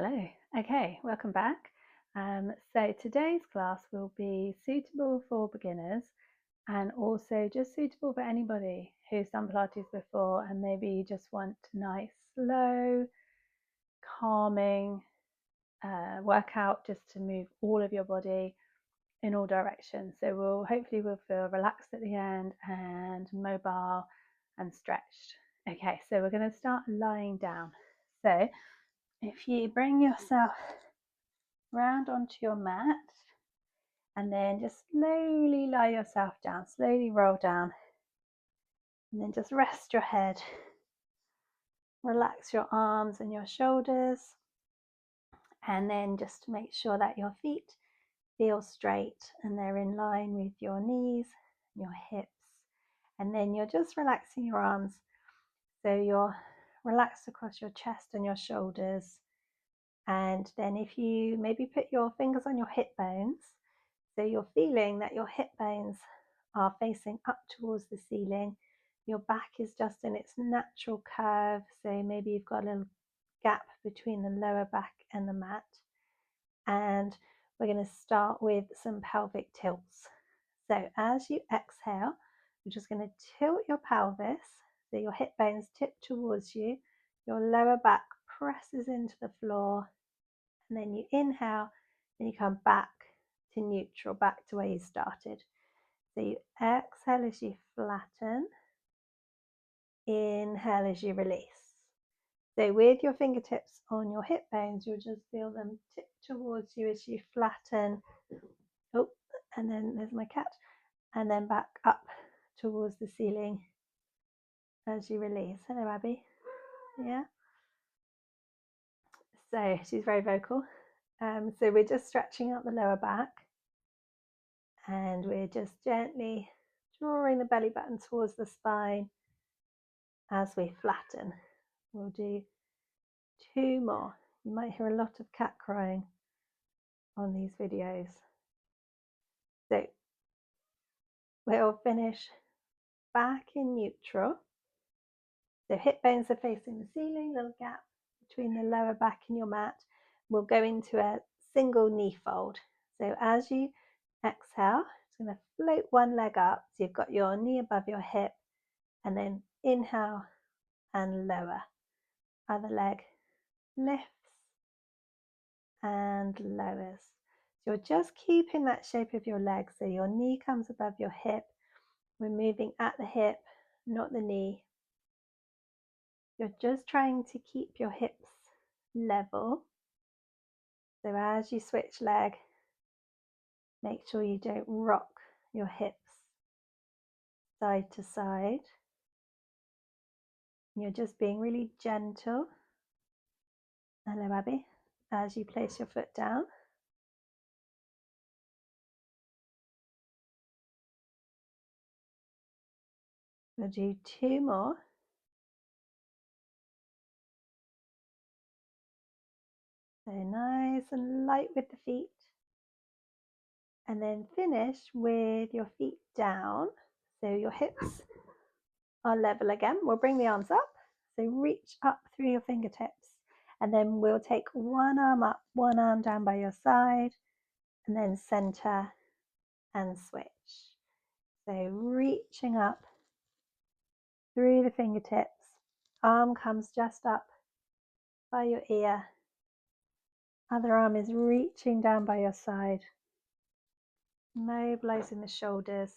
Hello. Okay, welcome back. So today's class will be suitable for beginners and also just suitable for anybody who's done Pilates before and maybe you just want a nice, slow, calming workout just to move all of your body in all directions. So hopefully we'll feel relaxed at the end and mobile and stretched. Okay, so we're going to start lying down. So if you bring yourself round onto your mat and then just slowly lie yourself down, slowly roll down, and then just rest your head, relax your arms and your shoulders, and then just make sure that your feet feel straight and they're in line with your knees, your hips, and then you're just relaxing your arms so you're relaxed across your chest and your shoulders. And then if you maybe put your fingers on your hip bones, so you're feeling that your hip bones are facing up towards the ceiling. Your back is just in its natural curve. So maybe you've got a little gap between the lower back and the mat. And we're going to start with some pelvic tilts. So as you exhale, you're just going to tilt your pelvis. So your hip bones tip towards you. Your lower back presses into the floor. And then you inhale and you come back to neutral, back to where you started. So you exhale as you flatten, inhale as you release. So with your fingertips on your hip bones, you'll just feel them tip towards you as you flatten. Oh, and then there's my cat. And then back up towards the ceiling as you release. Hello, Abbie. Yeah. So she's very vocal. So we're just stretching out the lower back. And we're just gently drawing the belly button towards the spine as we flatten. We'll do 2 more. You might hear a lot of cat crying on these videos. So we'll finish back in neutral. So hip bones are facing the ceiling, little gap between the lower back and your mat. We'll go into a single knee fold. So as you exhale, it's going to float one leg up. So you've got your knee above your hip, and then inhale and lower. Other leg lifts and lowers. So you're just keeping that shape of your leg. So your knee comes above your hip. We're moving at the hip, not the knee. You're just trying to keep your hips level. So as you switch leg, make sure you don't rock your hips side to side. You're just being really gentle. Hello, Abbie. As you place your foot down. We'll do 2 more. So nice and light with the feet. And then finish with your feet down. So your hips are level again. We'll bring the arms up. So reach up through your fingertips. And then we'll take one arm up, one arm down by your side, and then center and switch. So reaching up through the fingertips. Arm comes just up by your ear. Other arm is reaching down by your side. Mobilizing the shoulders.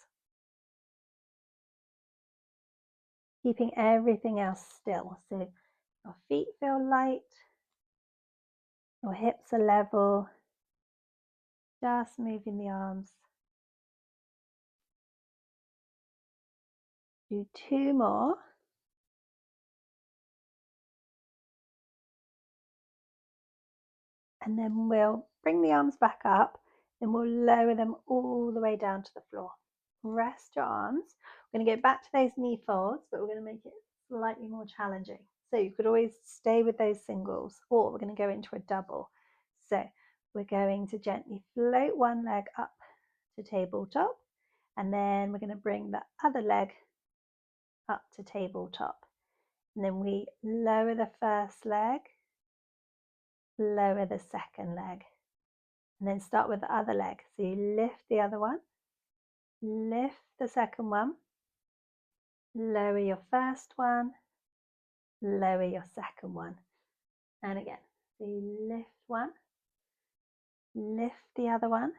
Keeping everything else still. So your feet feel light. Your hips are level. Just moving the arms. Do 2 more. And then we'll bring the arms back up and we'll lower them all the way down to the floor. Rest your arms. We're going to go back to those knee folds, but we're going to make it slightly more challenging. So you could always stay with those singles, or we're going to go into a double. So we're going to gently float one leg up to tabletop, and then we're going to bring the other leg up to tabletop. And then we lower the first leg lower the second leg, and then start with the other leg. So you lift the other one, lift the second one, lower your first one, lower your second one, and again. So you lift one, lift the other one,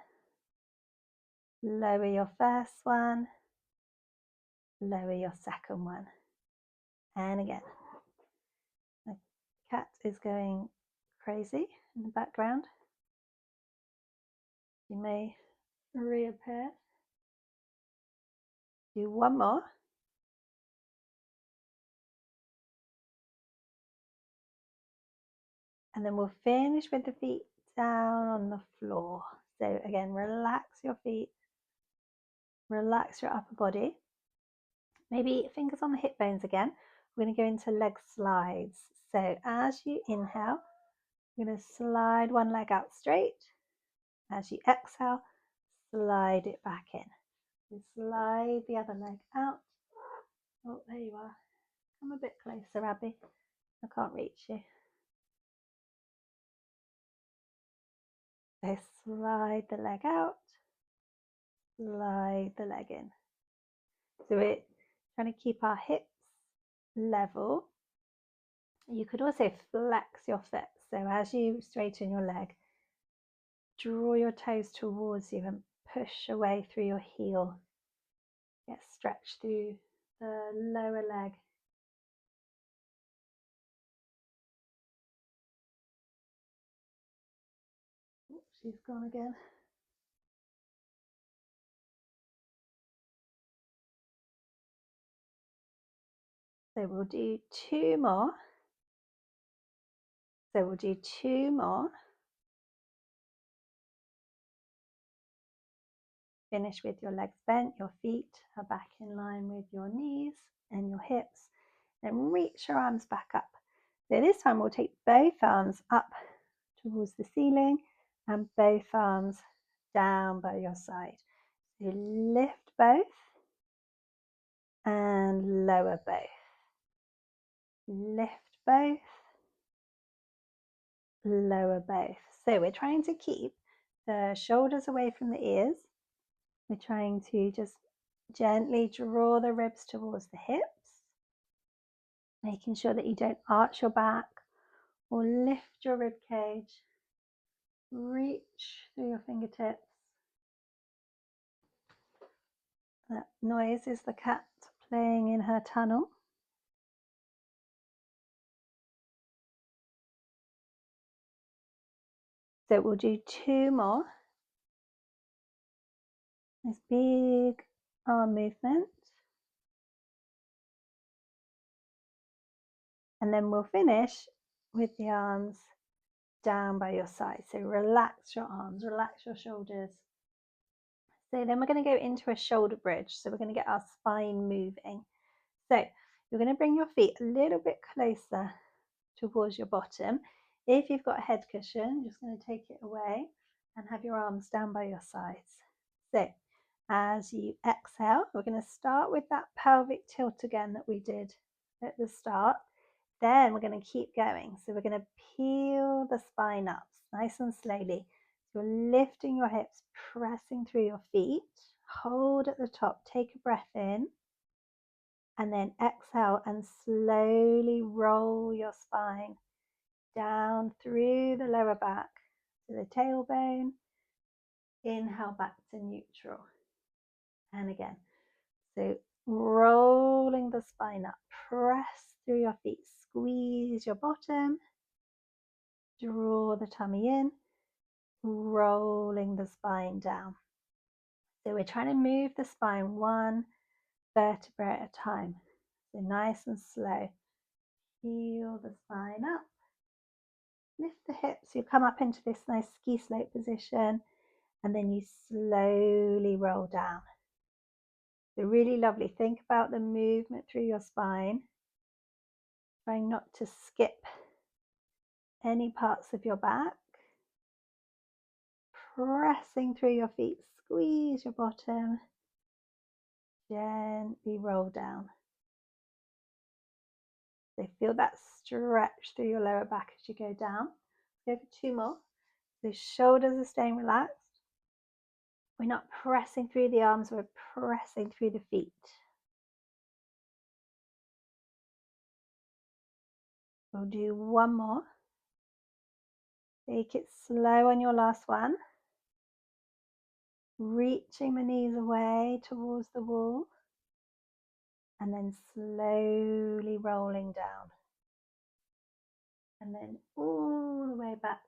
lower your first one, lower your second one, and again. The cat is going crazy in the background. You may reappear. Do one more. And then we'll finish with the feet down on the floor. So again, relax your feet, relax your upper body. Maybe fingers on the hip bones again. We're going to go into leg slides. So as you inhale, we're going to slide one leg out straight. As you exhale, slide it back in. And slide the other leg out. Oh, there you are. Come a bit closer, Abbie. I can't reach you. So slide the leg out, slide the leg in. So we're trying to keep our hips level. You could also flex your foot. So as you straighten your leg, draw your toes towards you and push away through your heel. Get stretched through the lower leg. Oops, she's gone again. So we'll do two more. Finish with your legs bent, your feet are back in line with your knees and your hips. Then reach your arms back up. So this time we'll take both arms up towards the ceiling and both arms down by your side. So lift both and lower both. Lift both, lower both. So we're trying to keep the shoulders away from the ears. We're trying to just gently draw the ribs towards the hips, making sure that you don't arch your back or lift your rib cage. Reach through your fingertips. That noise is the cat playing in her tunnel. So we'll do two more. Nice big arm movement. And then we'll finish with the arms down by your side. So relax your arms, relax your shoulders. So then we're going to go into a shoulder bridge. So we're going to get our spine moving. So you're going to bring your feet a little bit closer towards your bottom. If you've got a head cushion, just going to take it away and have your arms down by your sides. So as you exhale, we're going to start with that pelvic tilt again that we did at the start. Then we're going to keep going. So we're going to peel the spine up nice and slowly. So you're lifting your hips, pressing through your feet. Hold at the top, take a breath in. And then exhale and slowly roll your spine down through the lower back to the tailbone. Inhale back to neutral. And again. So rolling the spine up, press through your feet, squeeze your bottom, draw the tummy in, rolling the spine down. So we're trying to move the spine one vertebra at a time. So nice and slow. Heel the spine up. Lift the hips. You come up into this nice ski slope position and then you slowly roll down. So really lovely. Think about the movement through your spine. Trying not to skip any parts of your back. Pressing through your feet. Squeeze your bottom. Gently roll down. So feel that stretch through your lower back as you go down. Go for 2 more. The shoulders are staying relaxed. We're not pressing through the arms, we're pressing through the feet. We'll do 1 more. Take it slow on your last one. Reaching the knees away towards the wall. And then slowly rolling down. And then all the way back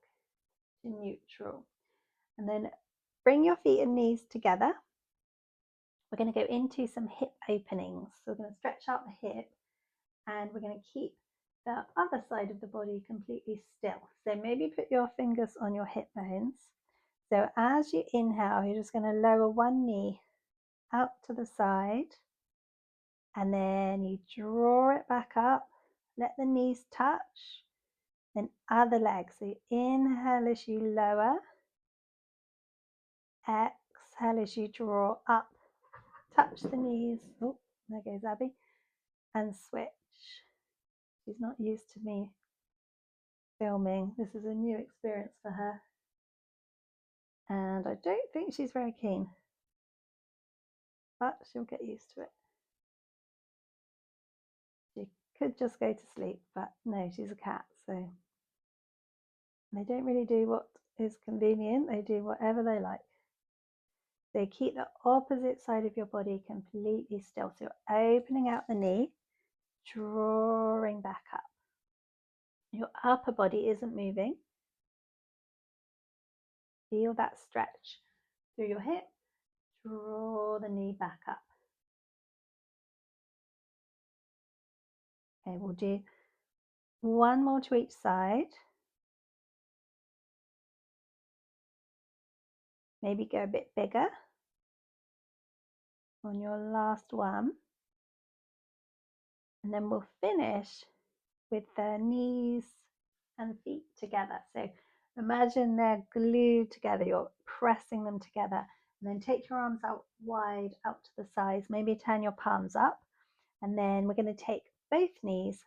to neutral. And then bring your feet and knees together. We're going to go into some hip openings. So we're going to stretch out the hip and we're going to keep the other side of the body completely still. So maybe put your fingers on your hip bones. So as you inhale, you're just going to lower one knee out to the side and then you draw it back up. Let the knees touch. Then other leg. So you inhale as you lower. Exhale as you draw up. Touch the knees. Oh, there goes Abbie. And switch. She's not used to me filming. This is a new experience for her. And I don't think she's very keen. But she'll get used to it. She could just go to sleep, but no, she's a cat, so they don't really do what is convenient. They do whatever they like. So keep the opposite side of your body completely still. So you're opening out the knee, drawing back up. Your upper body isn't moving. Feel that stretch through your hip. Draw the knee back up. Okay, we'll do 1 more to each side. Maybe go a bit bigger on your last one. And then we'll finish with the knees and feet together. So imagine they're glued together, you're pressing them together. And then take your arms out wide, out to the sides, maybe turn your palms up. And then we're going to take both knees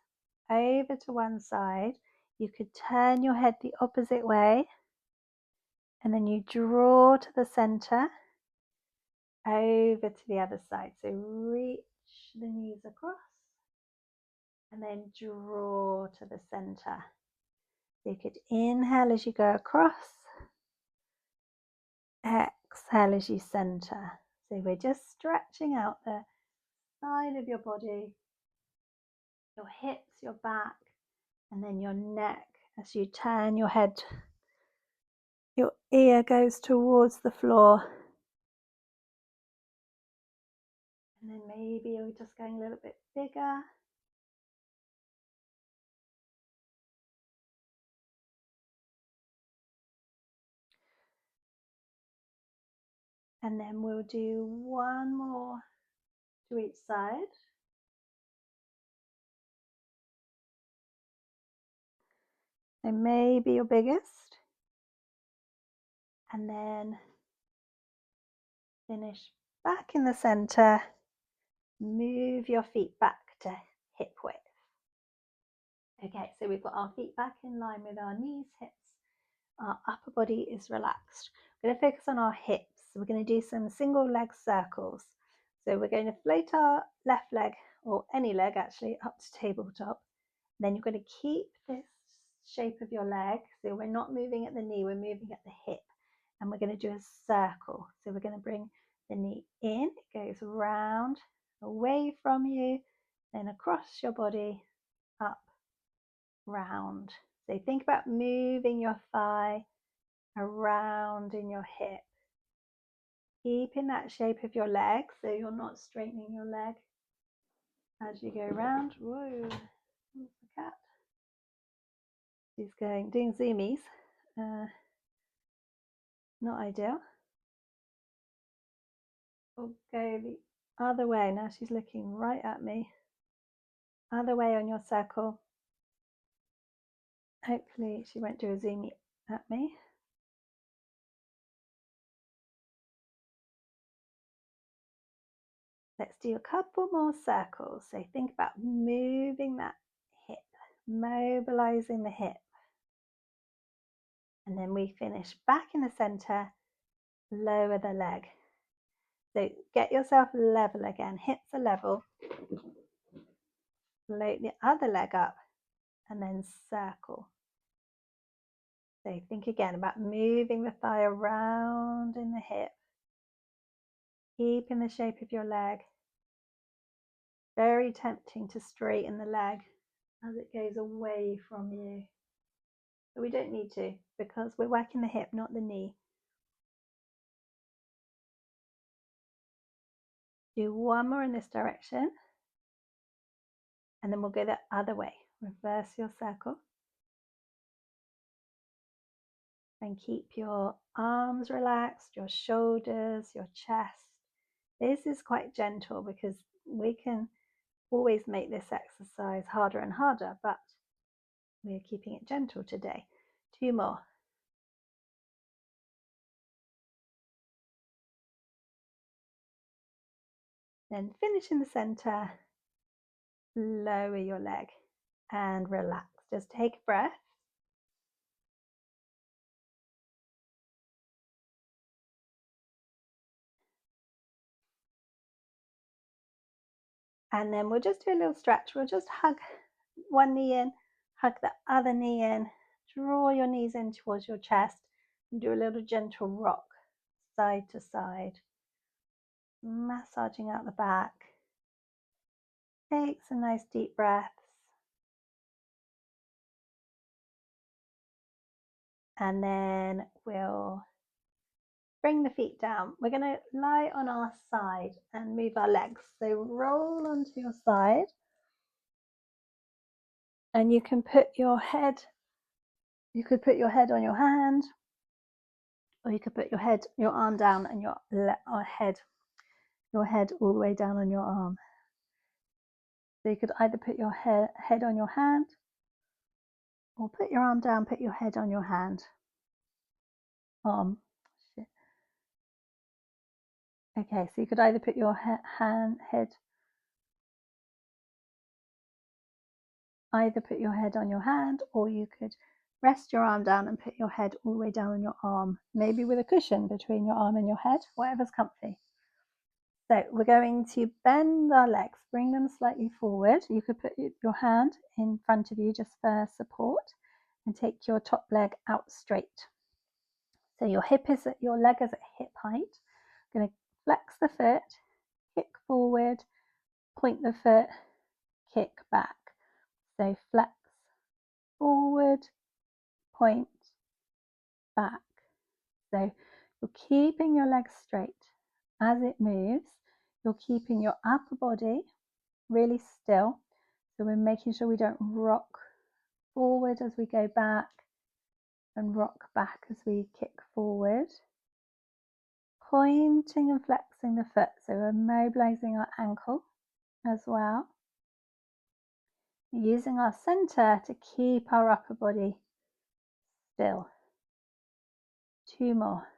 over to one side. You could turn your head the opposite way. And then you draw to the center, over to the other side. So reach the knees across and then draw to the center. So you could inhale as you go across, exhale as you center. So we're just stretching out the side of your body, your hips, your back, and then your neck as you turn your head. Your ear goes towards the floor. And then maybe you're just going a little bit bigger. And then we'll do 1 more to each side. And maybe your biggest. And then finish back in the center. Move your feet back to hip width. Okay, so we've got our feet back in line with our knees, hips. Our upper body is relaxed. We're going to focus on our hips. We're going to do some single leg circles. So we're going to float our left leg, or any leg actually, up to tabletop. Then you're going to keep this shape of your leg. So we're not moving at the knee, we're moving at the hip. And we're going to do a circle. So we're going to bring the knee in, it goes round, away from you, then across your body, up, round. So think about moving your thigh around in your hip. Keeping that shape of your leg so you're not straightening your leg as you go around. Whoa, there's the cat. She's doing zoomies. Not ideal. We'll go the other way. Now she's looking right at me. Other way on your circle. Hopefully she won't do a zoomie at me. Let's do a couple more circles. So think about moving that hip, mobilizing the hip. And then we finish back in the center, lower the leg. So get yourself level again, hips are level, float the other leg up and then circle. So think again about moving the thigh around in the hip, keeping the shape of your leg. Very tempting to straighten the leg as it goes away from you. But we don't need to because we're working the hip, not the knee. Do one more in this direction and then we'll go the other way. Reverse your circle and keep your arms relaxed, your shoulders, your chest. This is quite gentle because we can always make this exercise harder and harder, but we're keeping it gentle today. 2 more. Then finish in the center, lower your leg and relax. Just take a breath. And then we'll just do a little stretch. We'll just hug one knee in, hug the other knee in, draw your knees in towards your chest and do a little gentle rock side to side, massaging out the back. Take some nice deep breaths. And then we'll bring the feet down. We're going to lie on our side and move our legs. So roll onto your side. And you can put your head, you could put your head on your hand, or you could put your arm down and your head all the way down on your arm. So you could either put your head on your hand, or put your arm down, put your head on your hand. Okay, so you could either put your head, either put your head on your hand, or you could rest your arm down and put your head all the way down on your arm, maybe with a cushion between your arm and your head, whatever's comfy. So we're going to bend our legs, bring them slightly forward. You could put your hand in front of you just for support and take your top leg out straight. So your leg is at hip height. I'm going to flex the foot, kick forward, point the foot, kick back. So flex forward, point, back. So you're keeping your legs straight. As it moves, you're keeping your upper body really still. So we're making sure we don't rock forward as we go back and rock back as we kick forward. Pointing and flexing the foot. So we're mobilizing our ankle as well. Using our center to keep our upper body still. 2 more.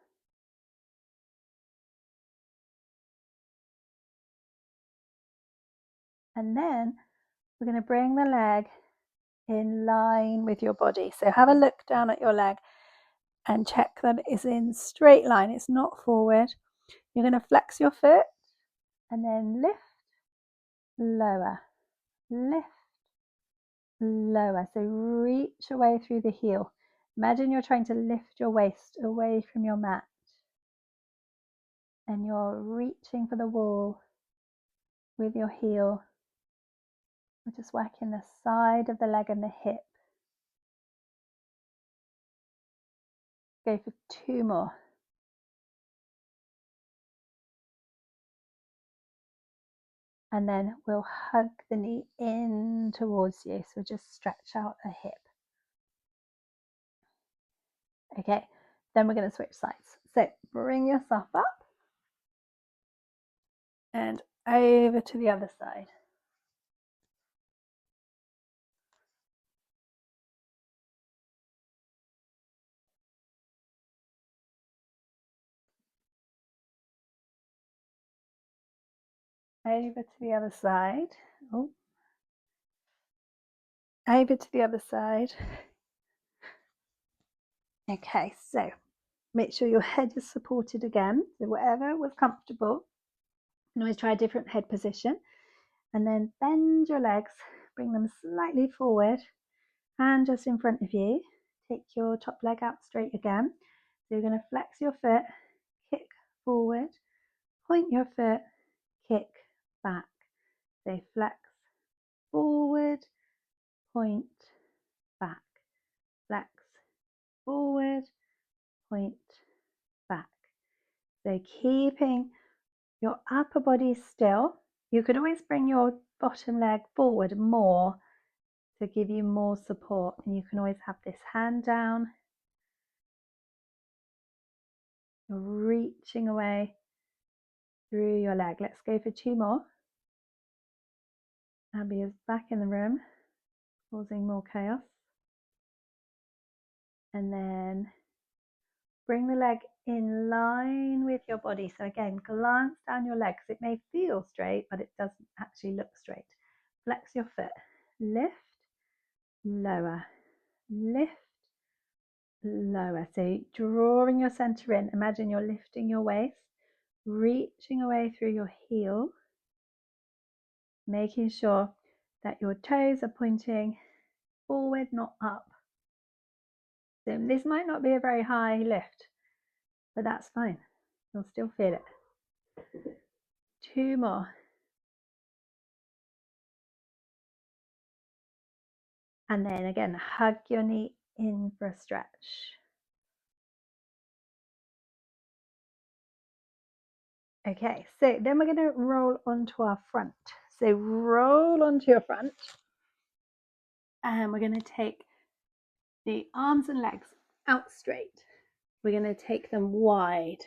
And then we're going to bring the leg in line with your body. So have a look down at your leg and check that it is in straight line. It's not forward. You're going to flex your foot and then lift, lower, lift, lower. So reach away through the heel. Imagine you're trying to lift your waist away from your mat and you're reaching for the wall with your heel. We're just working the side of the leg and the hip. Go for 2 more. And then we'll hug the knee in towards you. So just stretch out the hip. Okay, then we're going to switch sides. So bring yourself up and over to the other side. Over to the other side. Oh. Over to the other side. Okay, so make sure your head is supported again. So whatever was comfortable, you can always try a different head position. And then bend your legs, bring them slightly forward and just in front of you. Take your top leg out straight again. So you're going to flex your foot, kick forward, point your foot, kick back. So flex forward, point back, flex forward, point back. So keeping your upper body still. You could always bring your bottom leg forward more to give you more support, and you can always have this hand down, reaching away through your leg. Let's go for 2 more. Abbie is back in the room, causing more chaos. And then bring the leg in line with your body. So again, glance down your legs. It may feel straight, but it doesn't actually look straight. Flex your foot. Lift, lower, lift, lower. So drawing your center in. Imagine you're lifting your waist, reaching away through your heel, making sure that your toes are pointing forward, not up. So this might not be a very high lift, but that's fine. You'll still feel it. 2 more. And then again, hug your knee in for a stretch. Okay, so then we're going to roll onto our front. So roll onto your front, and we're going to take the arms and legs out straight. We're going to take them wide.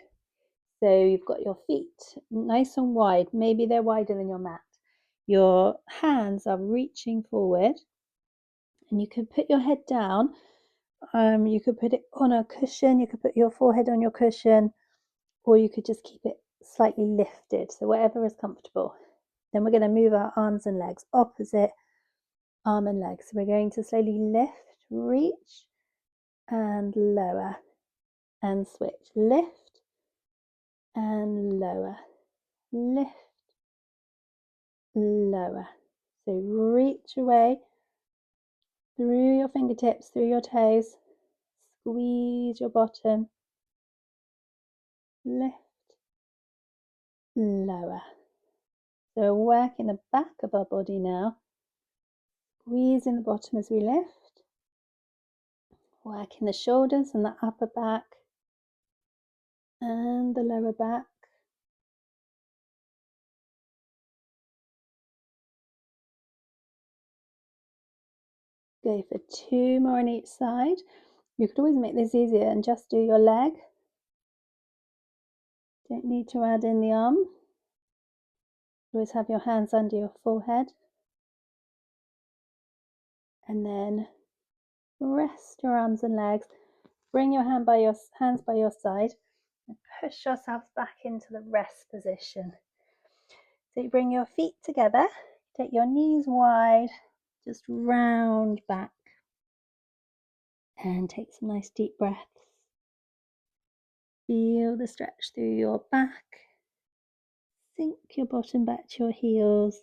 So you've got your feet nice and wide. Maybe they're wider than your mat. Your hands are reaching forward, and you can put your head down. You could put it on a cushion. You could put your forehead on your cushion, or you could just keep it slightly lifted. So whatever is comfortable. Then we're going to move our arms and legs opposite arm and leg. So we're going to slowly lift, reach, and lower, and switch. Lift and lower, lift, lower. So reach away through your fingertips, through your toes, squeeze your bottom, lift, lower. So we're working the back of our body now, squeezing the bottom as we lift, working the shoulders and the upper back and the lower back. Go for 2 more on each side. You could always make this easier and just do your leg. Don't need to add in the arm. Always have your hands under your forehead. And then rest your arms and legs. Bring your hands by your side and push yourselves back into the rest position. So you bring your feet together, take your knees wide, just round back, and take some nice deep breaths. Feel the stretch through your back. Sink your bottom back to your heels.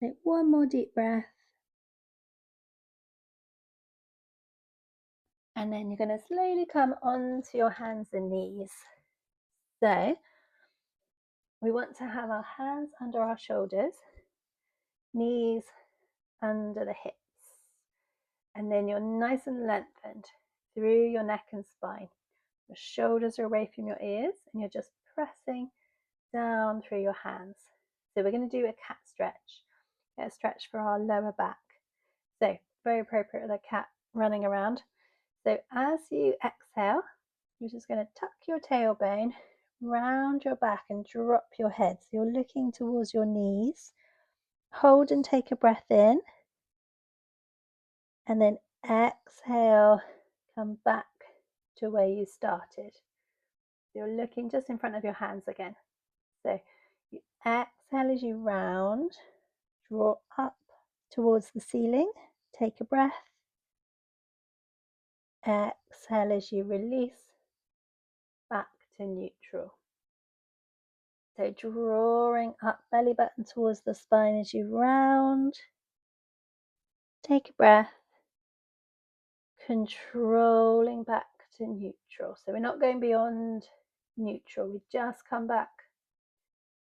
Take 1 more deep breath. And then you're going to slowly come onto your hands and knees. So we want to have our hands under our shoulders, knees under the hips. And then you're nice and lengthened through your neck and spine. Your shoulders are away from your ears, and you're just pressing down through your hands. So we're going to do a cat stretch. Get a stretch for our lower back. So very appropriate with a cat running around. So as you exhale, you're just going to tuck your tailbone round your back and drop your head. So you're looking towards your knees. Hold and take a breath in. And then exhale, come back to where you started. you're looking just in front of your hands again. So you exhale as you round, draw up towards the ceiling, take a breath. Exhale as you release, back to neutral. So drawing up belly button towards the spine as you round. Take a breath. Controlling back to neutral. So we're not going beyond neutral. We just come back.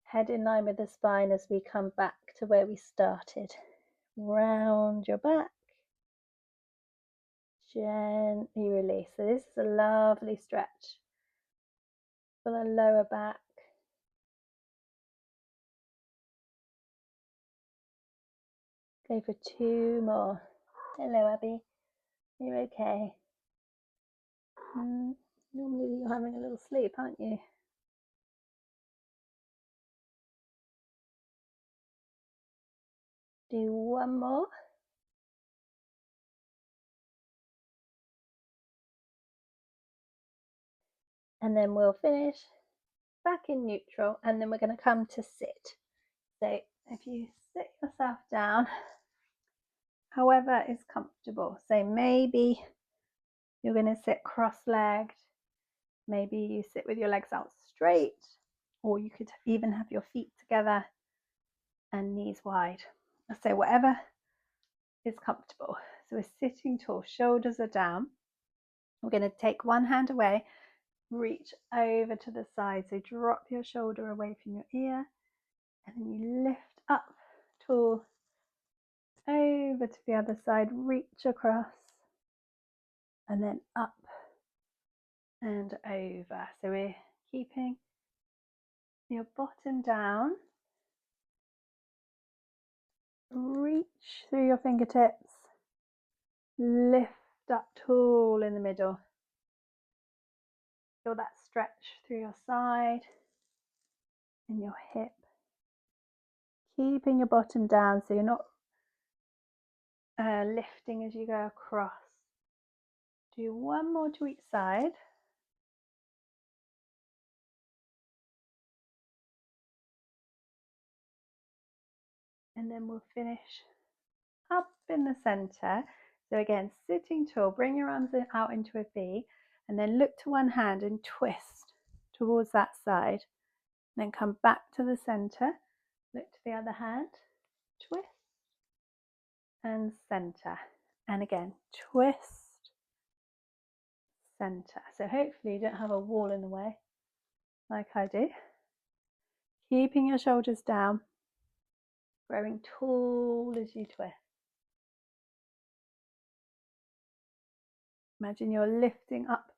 Head in line with the spine as we come back to where we started. Round your back. Gently release. So this is a lovely stretch for the lower back. Go for 2 more. Hello, Abbie. You're okay. Normally you're having a little sleep, aren't you? Do 1 more. And then we'll finish back in neutral, and then we're going to come to sit. So if you sit yourself down, however is comfortable. So maybe you're going to sit cross-legged, maybe you sit with your legs out straight, or you could even have your feet together and knees wide. So whatever is comfortable. So we're sitting tall, shoulders are down. We're going to take one hand away, reach over to the side. So drop your shoulder away from your ear, and then you lift up tall, over to the other side, reach across, and then up and over. So we're keeping your bottom down. Reach through your fingertips, lift up tall in the middle. Feel that stretch through your side and your hip. Keeping your bottom down so you're not lifting as you go across. Do 1 more to each side. And then we'll finish up in the center. So again, sitting tall, bring your arms out into a V, and then look to one hand and twist towards that side. Then come back to the center, look to the other hand, twist and center. And again, twist, center. So hopefully you don't have a wall in the way like I do. Keeping your shoulders down, growing tall as you twist. Imagine you're lifting up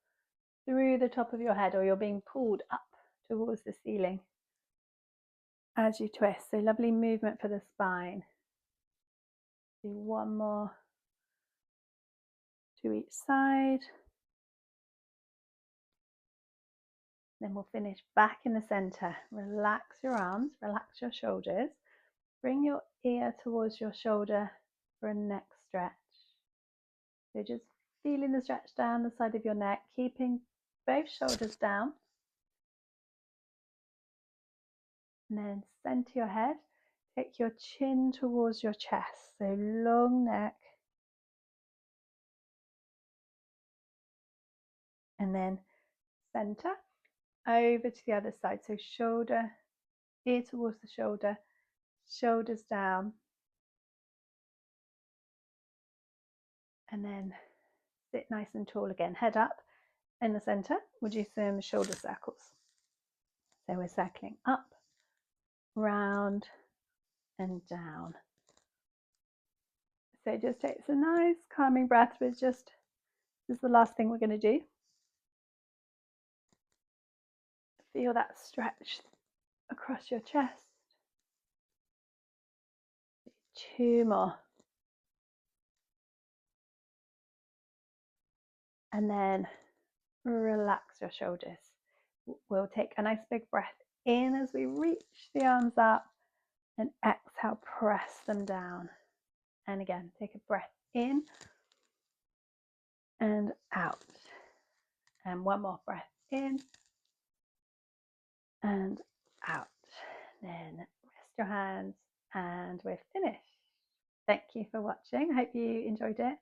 through the top of your head, or you're being pulled up towards the ceiling as you twist. So lovely movement for the spine. Do 1 more to each side. Then we'll finish back in the center. Relax your arms, relax your shoulders. Bring your ear towards your shoulder for a neck stretch. So just feeling the stretch down the side of your neck, keeping both shoulders down. And then center your head. Take your chin towards your chest. So long neck. And then center over to the other side. So shoulder, ear towards the shoulder, shoulders down. And then sit nice and tall again. Head up in the center. We'll do some shoulder circles. So we're circling up, round, and down. So just take a nice calming breath with this is the last thing we're going to do. Feel that stretch across your chest. 2 more. And then relax your shoulders. We'll take a nice big breath in as we reach the arms up, and exhale, press them down. And again, take a breath in and out. And 1 more breath in and out. Then rest your hands and we're finished. Thank you for watching. I hope you enjoyed it,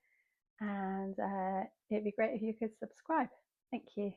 and it'd be great if you could subscribe. Thank you.